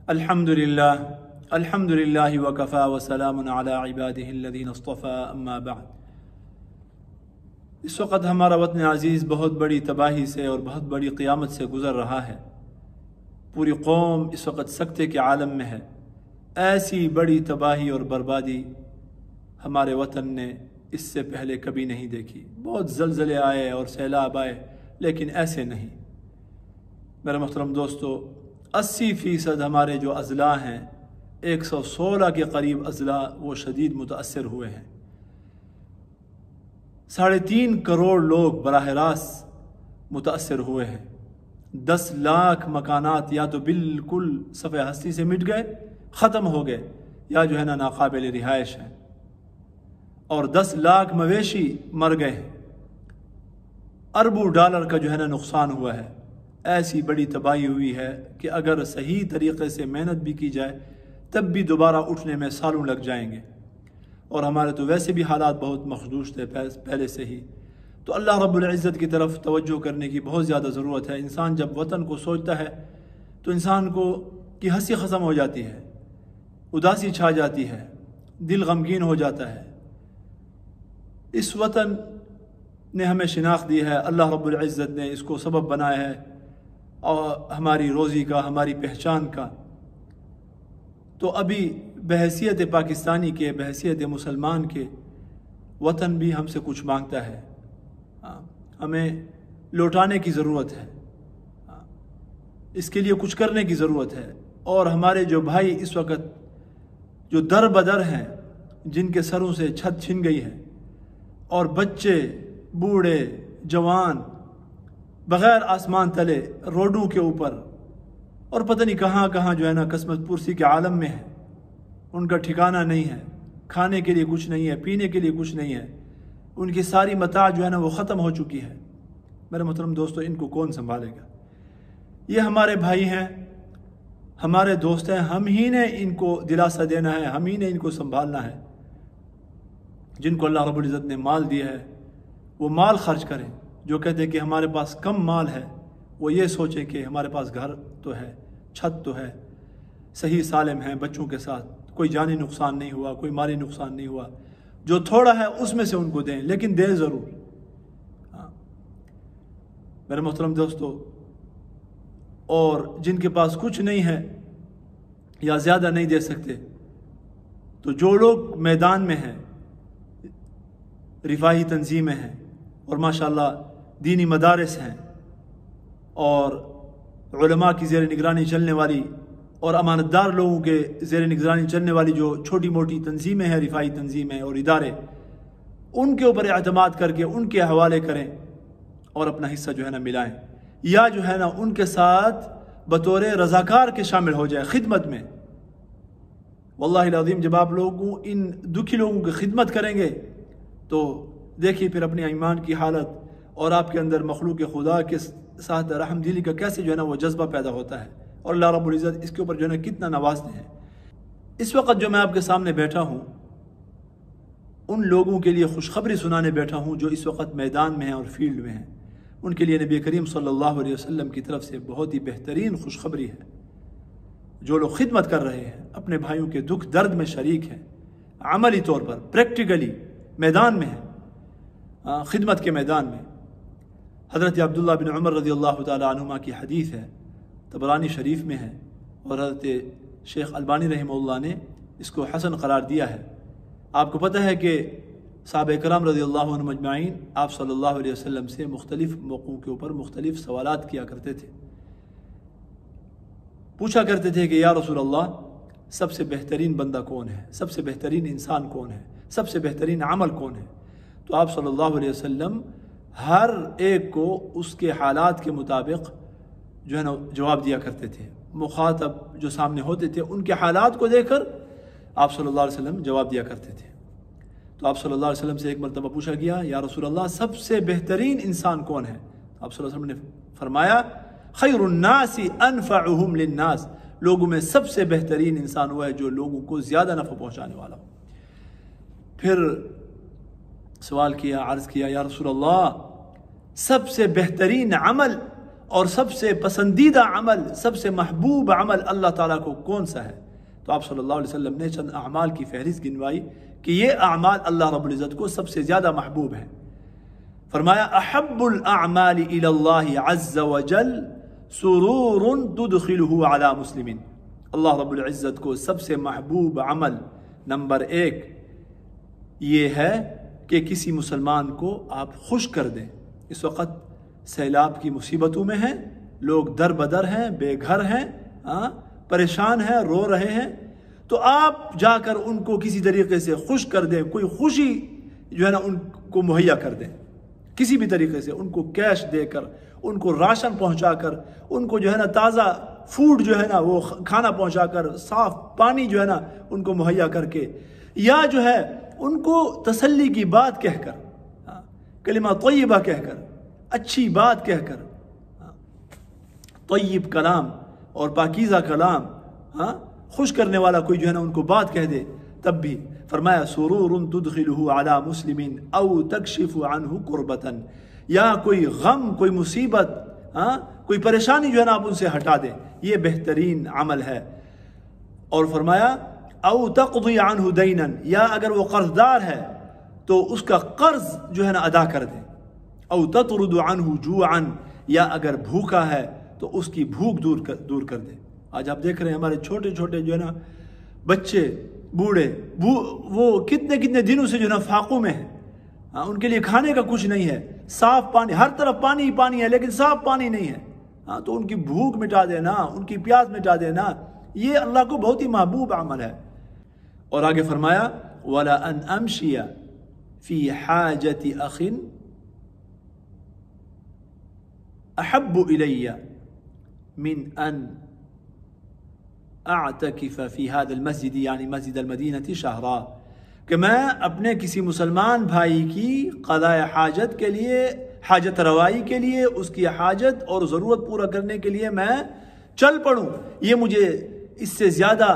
الحمدللہ وکفا وسلام علی عبادہ الذین اصطفیٰ اما بعد۔ اس وقت ہمارا وطن عزیز بہت بڑی تباہی سے اور بہت بڑی قیامت سے گزر رہا ہے۔ پوری قوم اس وقت سکتے کے عالم میں ہے۔ ایسی بڑی تباہی اور بربادی ہمارے وطن نے اس سے پہلے کبھی نہیں دیکھی۔ بہت زلزلے آئے اور سیلاب آئے، لیکن ایسے نہیں۔ میرے محترم دوستو، 80% ہمارے جو اضلاع ہیں، 116 کے قریب اضلاع وہ شدید متاثر ہوئے ہیں۔ 3.5 کروڑ لوگ براہ راست متاثر ہوئے ہیں۔ 10 لاکھ مکانات یا تو بالکل صفحہ ہستی سے مٹ گئے، ختم ہو گئے، یا جو ہے نا ناقابل رہائش ہیں، اور 10 لاکھ مویشی مر گئے ہیں۔ اربوں ڈالر کا جو ہے نا نقصان ہوا ہے۔ ایسی بڑی تباہی ہوئی ہے کہ اگر صحیح طریقے سے محنت بھی کی جائے تب بھی دوبارہ اٹھنے میں سالوں لگ جائیں گے، اور ہمارے تو ویسے بھی حالات بہت مخدوش تھے پہلے سے ہی۔ تو اللہ رب العزت کی طرف توجہ کرنے کی بہت زیادہ ضرورت ہے۔ انسان جب وطن کو سوچتا ہے تو انسان کی ہنسی ختم ہو جاتی ہے، اداسی چھا جاتی ہے، دل غمگین ہو جاتا ہے۔ اس وطن نے ہمیں شناخت دی ہے، اللہ رب العزت نے اس کو سبب بنایا ہے اور ہماری روزی کا، ہماری پہچان کا۔ تو ابھی بحیثیت پاکستانی کے، بحیثیت مسلمان کے، وطن بھی ہم سے کچھ مانگتا ہے۔ ہمیں لوٹانے کی ضرورت ہے، اس کے لیے کچھ کرنے کی ضرورت ہے۔ اور ہمارے جو بھائی اس وقت جو در بدر ہیں، جن کے سروں سے چھت چھن گئی ہے، اور بچے، بوڑھے، جوان بغیر آسمان تلے روڈوں کے اوپر اور پتہ نہیں کہاں کہاں جو ہے نا قسمت پرسی کے عالم میں ہے، ان کا ٹھکانہ نہیں ہے، کھانے کے لیے کچھ نہیں ہے، پینے کے لیے کچھ نہیں ہے، ان کی ساری متاع جو ہے نا وہ ختم ہو چکی ہے۔ میرے محترم دوستو، ان کو کون سنبھالے گا؟ یہ ہمارے بھائی ہیں، ہمارے دوست ہیں، ہم ہی نے ان کو دلاسا دینا ہے، ہم ہی نے ان کو سنبھالنا ہے۔ جن کو اللہ رب العزت نے مال دیا ہے وہ مال خرچ کریں۔ جو کہتے ہیں کہ ہمارے پاس کم مال ہے، وہ یہ سوچیں کہ ہمارے پاس گھر تو ہے، چھت تو ہے، صحیح سالم ہیں، بچوں کے ساتھ کوئی جانی نقصان نہیں ہوا، کوئی مالی نقصان نہیں ہوا۔ جو تھوڑا ہے اس میں سے ان کو دیں، لیکن دیں ضرور۔ میرے محترم دوستو، اور جن کے پاس کچھ نہیں ہے یا زیادہ نہیں دے سکتے، تو جو لوگ میدان میں ہیں، رفاہی تنظیمیں ہیں، اور ماشاءاللہ دینی مدارس ہیں، اور علماء کی زیر نگرانی چلنے والی اور امانتدار لوگوں کے زیر نگرانی چلنے والی جو چھوٹی موٹی تنظیمیں ہیں، رفاہی تنظیمیں اور ادارے، ان کے اوپر اعتماد کر کے ان کے حوالے کریں اور اپنا حصہ جو ہے نا ملائیں، یا جو ہے نا ان کے ساتھ بطور رضاکار کے شامل ہو جائے خدمت میں۔ واللہ العظیم، جب آپ لوگوں ان دکھی لوگوں کی خدمت کریں گے تو دیکھیے پھر اپنی ایمان کی حالت اور آپ کے اندر مخلوق خدا کے ساتھ رحم دلی کا کیسے جو ہے نا وہ جذبہ پیدا ہوتا ہے، اور اللہ رب العزت اس کے اوپر جو ہے نا کتنا نوازتے ہیں۔ اس وقت جو میں آپ کے سامنے بیٹھا ہوں، ان لوگوں کے لیے خوشخبری سنانے بیٹھا ہوں جو اس وقت میدان میں ہیں اور فیلڈ میں ہیں۔ ان کے لیے نبی کریم صلی اللہ علیہ وسلم کی طرف سے بہت ہی بہترین خوشخبری ہے۔ جو لوگ خدمت کر رہے ہیں، اپنے بھائیوں کے دکھ درد میں شریک ہیں، عملی طور پر پریکٹیکلی میدان میں ہیں، خدمت کے میدان میں۔ حضرت عبداللہ بن عمر رضی اللہ تعالی عنہما کی حدیث ہے، طبرانی شریف میں ہے، اور حضرت شیخ البانی رحمہ اللہ نے اس کو حسن قرار دیا ہے۔ آپ کو پتہ ہے کہ صحابہ کرام رضی اللہ عنہم اجمعین آپ صلی اللہ علیہ وسلم سے مختلف موقعوں کے اوپر مختلف سوالات کیا کرتے تھے۔ پوچھا کرتے تھے کہ یا رسول اللہ، سب سے بہترین بندہ کون ہے؟ سب سے بہترین انسان کون ہے؟ سب سے بہترین عمل کون ہے؟ تو آپ صلی اللہ علیہ وسلم ہر ایک کو اس کے حالات کے مطابق جو ہے نا جواب دیا کرتے تھے۔ مخاطب جو سامنے ہوتے تھے ان کے حالات کو دیکھ کر آپ صلی اللہ علیہ وسلم جواب دیا کرتے تھے۔ تو آپ صلی اللہ علیہ وسلم سے ایک مرتبہ پوچھا گیا، یا رسول اللہ، سب سے بہترین انسان کون ہے؟ آپ صلی اللہ علیہ وسلم نے فرمایا، خیر الناس انفعهم للناس، لوگوں میں سب سے بہترین انسان وہ ہے جو لوگوں کو زیادہ نفع پہنچانے والا ہو۔ پھر سوال کیا، عرض کیا، یا رسول اللہ، سب سے بہترین عمل اور سب سے پسندیدہ عمل، سب سے محبوب عمل اللہ تعالیٰ کو کون سا ہے؟ تو آپ صلی اللہ علیہ وسلم نے چند اعمال کی فہرست گنوائی کہ یہ اعمال اللہ رب العزت کو سب سے زیادہ محبوب ہیں۔ فرمایا احب الاعمال الى اللہ عز وجل سرور تدخلہ علی مسلم۔ اللہ رب العزت کو سب سے محبوب عمل نمبر 1 یہ ہے کہ کسی مسلمان کو آپ خوش کر دیں۔ اس وقت سیلاب کی مصیبتوں میں ہیں، لوگ در بدر ہیں، بے گھر ہیں، پریشان ہیں، رو رہے ہیں، تو آپ جا کر ان کو کسی طریقے سے خوش کر دیں، کوئی خوشی جو ہے نا ان کو مہیا کر دیں، کسی بھی طریقے سے ان کو کیش دے کر، ان کو راشن پہنچا کر، ان کو جو ہے نا تازہ فوڈ جو ہے نا وہ کھانا پہنچا کر، صاف پانی جو ہے نا ان کو مہیا کر کے، یا جو ہے ان کو تسلی کی بات کہہ کر، کلمہ طیبہ کہہ کر، اچھی بات کہہ کر، طیب کلام اور پاکیزہ کلام، خوش کرنے والا کوئی جو ہے نا ان کو بات کہہ دے، تب بھی فرمایا سرور تدخلہ علی مسلم او تکشف عنہ کربتا، یا کوئی غم، کوئی مصیبت، کوئی پریشانی جو ہے نا آپ ان سے ہٹا دیں، یہ بہترین عمل ہے۔ اور فرمایا او تقضی عنہ دینا، یا اگر وہ قرض دار ہے تو اس کا قرض جو ہے نا ادا کر دیں، او تطرد عنہ جوعا، یا اگر بھوکا ہے تو اس کی بھوک دور کر دیں۔ آج آپ دیکھ رہے ہیں ہمارے چھوٹے چھوٹے جو ہے نا بچے، بوڑھے، وہ کتنے دنوں سے جو ہے نا فاقوں میں ہیں، ان کے لیے کھانے کا کچھ نہیں ہے، صاف پانی، ہر طرف پانی ہی پانی ہے لیکن صاف پانی نہیں ہے، تو ان کی بھوک مٹا دینا، ان کی پیاس مٹا دینا، یہ اللہ کو بہت ہی محبوب عمل ہے۔ اور آگے فرمایا وَلَا أَنْ أَمْشِيَ فِي حَاجَةِ أَخٍ أَحَبُّ إِلَيَّ مِنْ أَنْ اعتکف فی هذا المسجد، یعنی مسجد المدینہ شہرا، کہ میں اپنے کسی مسلمان بھائی کی قضاء حاجت کے لیے، حاجت روائی کے لیے، اس کی حاجت اور ضرورت پورا کرنے کے لیے میں چل پڑوں، یہ مجھے اس سے زیادہ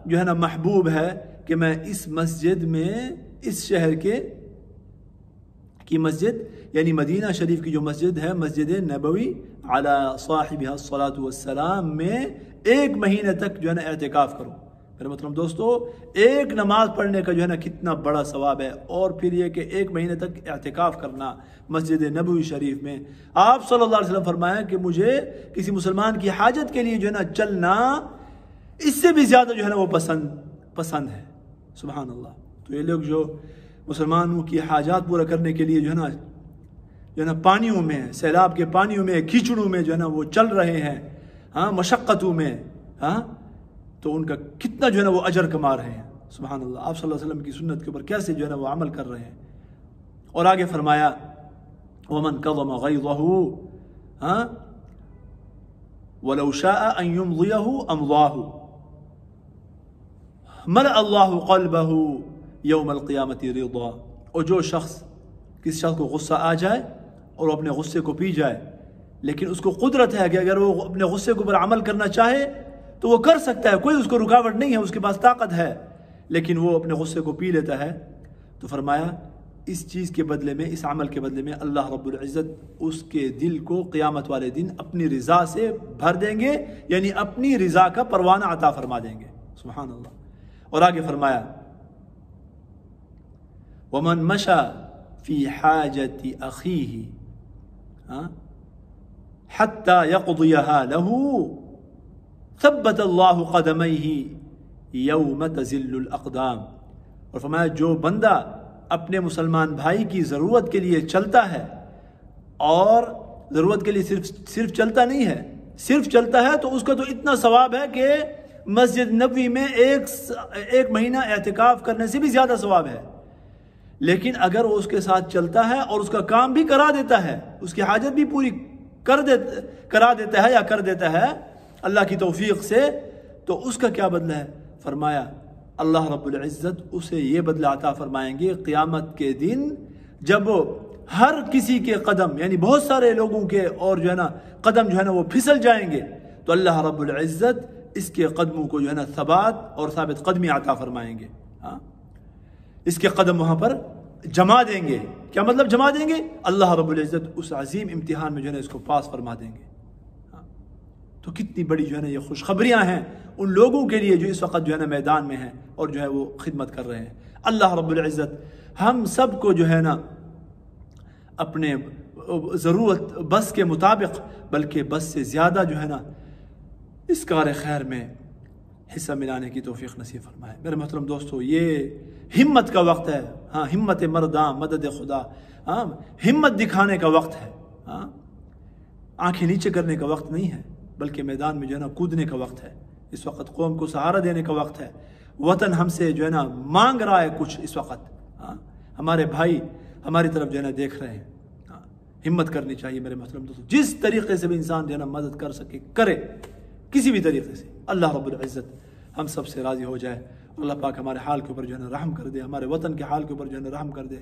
جو ہے نا محبوب ہے کہ میں اس مسجد میں، اس شہر کی مسجد یعنی مدینہ شریف کی جو مسجد ہے، مسجد نبوی علی صاحبہ الصلاۃ والسلام میں 1 مہینے تک جو ہے نا اعتکاف کروں۔ میرے محترم دوستو، ایک نماز پڑھنے کا جو ہے نا کتنا بڑا ثواب ہے، اور پھر یہ کہ 1 مہینے تک اعتکاف کرنا مسجد نبوی شریف میں۔ آپ صلی اللہ علیہ وسلم فرمایا کہ مجھے کسی مسلمان کی حاجت کے لیے جو ہے نا چلنا اس سے بھی زیادہ جو ہے نا وہ پسند ہے۔ سبحان اللہ۔ تو یہ لوگ جو مسلمانوں کی حاجات پورا کرنے کے لیے جو ہے نا پانیوں میں، سیلاب کے پانیوں میں، کیچڑوں میں جو ہے نا وہ چل رہے ہیں، مشقتوں میں، تو ان کا کتنا جو ہے نا وہ اجر کما رہے ہیں۔ سبحان اللہ۔ آپ صلی اللہ علیہ وسلم کی سنت کے اوپر کیسے جو ہے نا وہ عمل کر رہے ہیں۔ اور آگے فرمایا وَمَنْ كَظَمَ غَيْظَهُ وَلَوْ شَاءَ أَنْ يُمْضِيَهُ أَمْضَاهُ مَلَأَ اللَّهُ قَلْبَهُ يَوْمَ الْقِيَامَةِ رِضًا۔ اور جو شخص، کسی شخص کو غصہ آ جائے اور اپنے غصے کو پی جائے، لیکن اس کو قدرت ہے کہ اگر وہ اپنے غصے کے اوپر عمل کرنا چاہے تو وہ کر سکتا ہے، کوئی اس کو رکاوٹ نہیں ہے، اس کے پاس طاقت ہے، لیکن وہ اپنے غصے کو پی لیتا ہے، تو فرمایا اس چیز کے بدلے میں، اس عمل کے بدلے میں اللہ رب العزت اس کے دل کو قیامت والے دن اپنی رضا سے بھر دیں گے، یعنی اپنی رضا کا پروانہ عطا فرما دیں گے۔ سبحان اللہ۔ اور آگے فرمایا وَمَنْ مَشَى فِي حَاجَةِ أَخِيهِ حَتَّى يَقْضِيَهَا لَهُ ثَبَّتَ اللَّهُ قَدَمَيْهِ يَوْمَ تَزِلُّ الْأَقْدَامِ۔ اور فرمایا جو بندہ اپنے مسلمان بھائی کی ضرورت کے لیے چلتا ہے، اور ضرورت کے لیے صرف چلتا نہیں ہے، صرف چلتا ہے تو اس کا تو اتنا ثواب ہے کہ مسجد نبوی میں ایک مہینہ اعتکاف کرنے سے بھی زیادہ ثواب ہے، لیکن اگر وہ اس کے ساتھ چلتا ہے اور اس کا کام بھی کرا دیتا ہے، اس کی حاجت بھی پوری کرا دیتا ہے یا کر دیتا ہے اللہ کی توفیق سے، تو اس کا کیا بدلہ ہے؟ فرمایا اللہ رب العزت اسے یہ بدلہ عطا فرمائیں گے قیامت کے دن، جب ہر کسی کے قدم، یعنی بہت سارے لوگوں کے اور جو ہے نا قدم جو ہے نا وہ پھسل جائیں گے، تو اللہ رب العزت اس کے قدموں کو جو ہے نا ثبات اور ثابت قدمی عطا فرمائیں گے۔ اس کے قدم وہاں پر جما دیں گے۔ کیا مطلب جما دیں گے؟ اللہ رب العزت اس عظیم امتحان میں جو ہے نا اس کو پاس فرما دیں گے۔ تو کتنی بڑی جو ہے نا یہ خوشخبریاں ہیں ان لوگوں کے لیے جو اس وقت جو ہے نا میدان میں ہیں اور جو ہے وہ خدمت کر رہے ہیں۔ اللہ رب العزت ہم سب کو جو ہے نا اپنے ضرورت بس کے مطابق بلکہ بس سے زیادہ جو ہے نا اس کار خیر میں حصہ ملانے کی توفیق نصیب فرمائے۔ میرے محترم دوستو، یہ ہمت کا وقت ہے، ہاں، ہمت مرداں مدد خدا، ہاں، ہمت دکھانے کا وقت ہے، ہاں، آنکھیں نیچے کرنے کا وقت نہیں ہے، بلکہ میدان میں جو ہے نا کودنے کا وقت ہے۔ اس وقت قوم کو سہارا دینے کا وقت ہے۔ وطن ہم سے جو ہے نا مانگ رہا ہے کچھ اس وقت، ہاں، ہمارے بھائی ہماری طرف جو ہے نا دیکھ رہے ہیں۔ ہاں، ہمت کرنی چاہیے میرے محترم دوستو، جس طریقے سے بھی انسان جو ہے نا مدد کر سکے کرے، کسی بھی طریقے سے۔ اللہ رب العزت ہم سب سے راضی ہو جائے، اللہ پاک ہمارے حال کے اوپر جو ہے نا رحم کر دے، ہمارے وطن کے حال کے اوپر جو ہے نا رحم کر دے۔